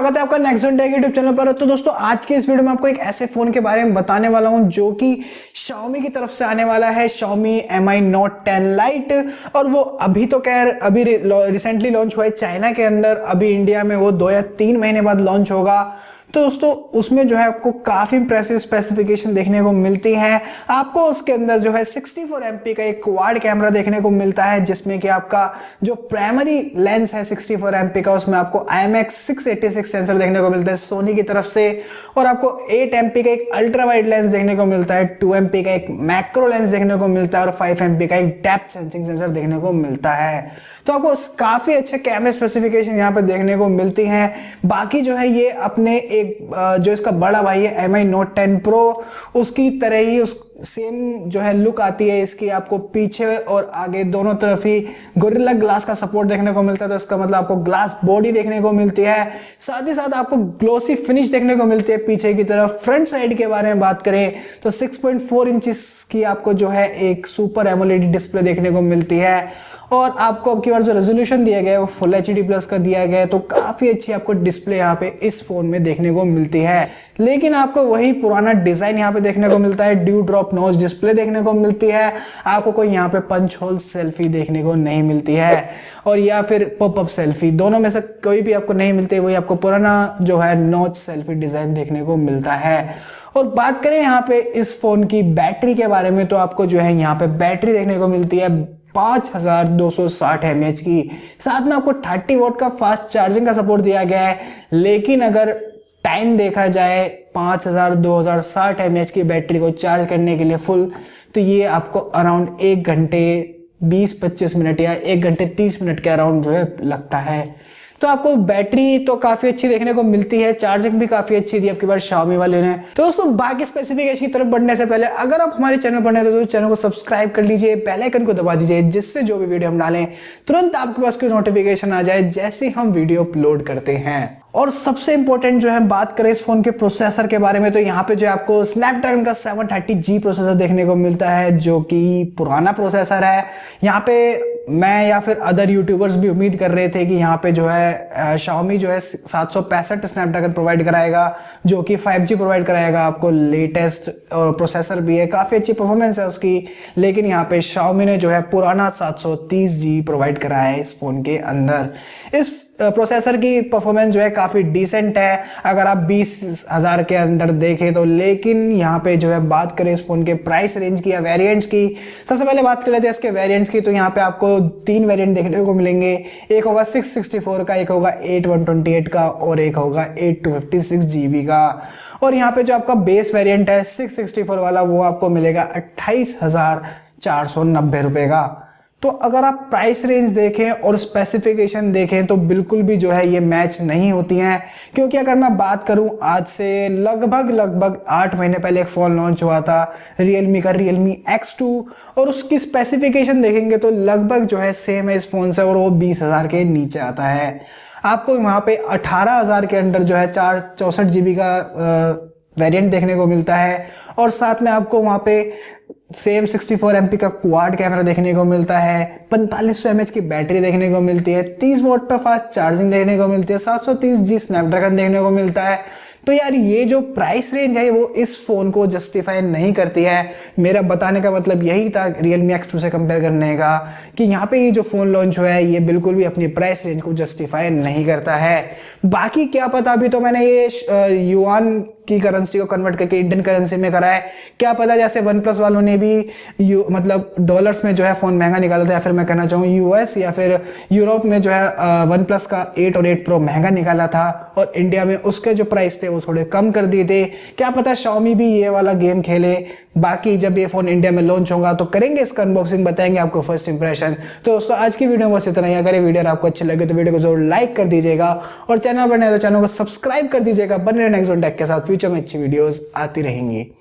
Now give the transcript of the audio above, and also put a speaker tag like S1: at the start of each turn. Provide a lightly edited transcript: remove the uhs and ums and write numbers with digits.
S1: स्वागत है आपका नेक्सॉन टेक यूट्यूब चैनल पर। तो दोस्तों आज के इस वीडियो में आपको एक ऐसे फोन के बारे में बताने वाला हूं जो कि Xiaomi की तरफ से आने वाला है, Xiaomi Mi Note 10 Lite। और वो अभी तो अभी रिसेंटली लॉन्च हुआ है चाइना के अंदर, अभी इंडिया में वो 2 या 3 महीने बाद लॉन्च होगा। तो दोस्तों उसमें जो है आपको काफी इंप्रेसिव स्पेसिफिकेशन देखने को मिलती है। आपको उसके अंदर जो है 64 MP का एक क्वाड कैमरा देखने को मिलता है, जिसमें कि आपका जो प्राइमरी लेंस है 64 MP का, उसमें आपको IMX 686 सेंसर देखने को मिलता है सोनी की तरफ से। और आपको 8 MP का एक अल्ट्रा वाइड लेंस देखने को मिलता है, 2 MP का एक मैक्रो लेंस देखने को मिलता है और 5 MP का एक डेप्थ सेंसिंग सेंसर देखने को मिलता है। तो आपको काफी अच्छे कैमरे स्पेसिफिकेशन यहाँ पे देखने को मिलती हैं। बाकी जो है ये अपने जो इसका बड़ा भाई है Mi Note 10 Pro, उसकी तरह ही उस सेम जो है लुक आती है इसकी। आपको पीछे और आगे दोनों तरफ ही गोरिल्ला ग्लास का सपोर्ट देखने को मिलता है, तो इसका मतलब आपको ग्लास बॉडी देखने को मिलती है। साथ ही साथ आपको ग्लोसी फिनिश देखने को मिलती है पीछे की तरफ। फ्रंट साइड के बारे में बात करें तो 6.4 इंचेस की आपको जो है एक सुपर एमोलेड डिस्प्ले देखने को मिलती है। और आपको अब की बार जो रेजोल्यूशन दिया गया है वो फुल HD प्लस का दिया गया है, तो काफी अच्छी आपको डिस्प्ले यहाँ पे इस फोन में देखने को मिलती है। लेकिन आपको वही पुराना डिजाइन यहाँ पे देखने को मिलता है, ड्यू ड्रॉप नोच डिस्प्ले देखने को मिलती है। आपको कोई यहाँ पे पंच होल सेल्फी देखने को नहीं मिलती है, और या फिर पॉपअप सेल्फी, दोनों में से कोई भी आपको नहीं मिलती है। वही आपको पुराना जो है नोच सेल्फी डिजाइन देखने को मिलता है। और बात करें यहाँ पे इस फोन की बैटरी के बारे में, तो आपको जो है यहाँ पे बैटरी देखने को मिलती है 5260 mAh की। साथ में आपको 30 वॉट का फास्ट चार्जिंग का सपोर्ट दिया गया है। लेकिन अगर टाइम देखा जाए 5260 mAh की बैटरी को चार्ज करने के लिए फुल, तो ये आपको अराउंड 1 घंटे 20-25 मिनट या 1 घंटे 30 मिनट के अराउंड जो है लगता है। तो आपको बैटरी तो काफी अच्छी देखने को मिलती है, चार्जिंग भी काफी अच्छी दी आपके पास Xiaomi वाले ने। तो दोस्तों बाकी स्पेसिफिकेशन की तरफ बढ़ने से पहले अगर आप हमारे चैनल पर नए हो तो चैनल को सब्सक्राइब कर लीजिए, बेल आइकन को दबा दीजिए, जिससे जो भी वीडियो हम डालें तुरंत आपके पास कोई नोटिफिकेशन आ जाए जैसे हम वीडियो अपलोड करते हैं। और सबसे इंपॉर्टेंट जो है बात करें इस फोन के प्रोसेसर के बारे में, तो यहाँ पे जो है आपको स्नैपड्रैगन का 730G प्रोसेसर देखने को मिलता है, जो कि पुराना प्रोसेसर है। यहाँ पे मैं या फिर अदर यूट्यूबर्स भी उम्मीद कर रहे थे कि यहाँ पे जो है Xiaomi जो है 765 स्नैपड्रैगन प्रोवाइड कराएगा, जो कि 5G प्रोवाइड कराएगा आपको, लेटेस्ट और प्रोसेसर भी है, काफ़ी अच्छी परफॉर्मेंस है उसकी। लेकिन यहाँ पे Xiaomi ने जो है पुराना 730G प्रोवाइड कराया है इस फोन के अंदर। इस प्रोसेसर की परफॉर्मेंस जो है काफ़ी डिसेंट है अगर आप 20,000 के अंदर देखें तो। लेकिन यहाँ पे जो है बात करें इस फोन के प्राइस रेंज की या वेरिएंट्स की, सबसे पहले बात कर लेते हैं इसके वेरिएंट्स की। तो यहाँ पे आपको 3 वेरिएंट देखने को मिलेंगे, एक होगा 664 का, एक होगा 8128 का और एक होगा 8256 GB का। और यहाँ पे जो आपका बेस वेरिएंट है 664 वाला, वो आपको मिलेगा 28,490 रुपये का। तो अगर आप प्राइस रेंज देखें और स्पेसिफिकेशन देखें तो बिल्कुल भी जो है ये मैच नहीं होती हैं। क्योंकि अगर मैं बात करूं, आज से लगभग 8 महीने पहले एक फ़ोन लॉन्च हुआ था Realme का, Realme X2, और उसकी स्पेसिफिकेशन देखेंगे तो लगभग जो है सेम है इस फ़ोन से, और वो 20,000 के नीचे आता है। आपको वहाँ पे 18,000 के अंदर जो है 64 GB का वेरिएंट देखने को मिलता है। और साथ में आपको वहाँ पे सेम 64 MP का क्वाड कैमरा देखने को मिलता है, 4500 mAh की बैटरी देखने को मिलती है, 30 वॉट पर फास्ट चार्जिंग देखने को मिलती है, 730G स्नैपड्रैगन देखने को मिलता है। तो यार ये जो प्राइस रेंज है वो इस फोन को जस्टिफाई नहीं करती है। मेरा बताने का मतलब यही था Realme X2 से कंपेयर करने का, कि यहाँ पे ये जो फ़ोन लॉन्च हुआ है ये बिल्कुल भी अपनी प्राइस रेंज को जस्टिफाई नहीं करता है। बाकी क्या पता, अभी तो मैंने ये युआन की करेंसी को कन्वर्ट करके इंडियन करेंसी में करा है, क्या पता जैसे OnePlus वालों ने भी मतलब डॉलर्स में जो है फ़ोन महंगा निकाला था, या फिर मैं कहना चाहूँ US या फिर यूरोप में जो है OnePlus का 8 और 8 Pro महंगा निकाला था, और इंडिया में उसके जो प्राइस थे वो थोड़े कम कर दिए थे। क्या पता Xiaomi भी ये वाला गेम खेले। बाकी जब ये फ़ोन इंडिया में लॉन्च होगा तो करेंगे इसका अनबॉक्सिंग, बताएंगे आपको फर्स्ट इंप्रेशन। तो दोस्तों आज की वीडियो में बस इतना ही। अगर ये वीडियो आपको अच्छी लगे तो वीडियो को जरूर लाइक कर दीजिएगा, और चैनल पर नए तो चैनल को सब्सक्राइब कर दीजिएगा। बने रहे नेक्सॉन टेक के साथ, फ्यूचर में अच्छी वीडियोस आती रहेंगी।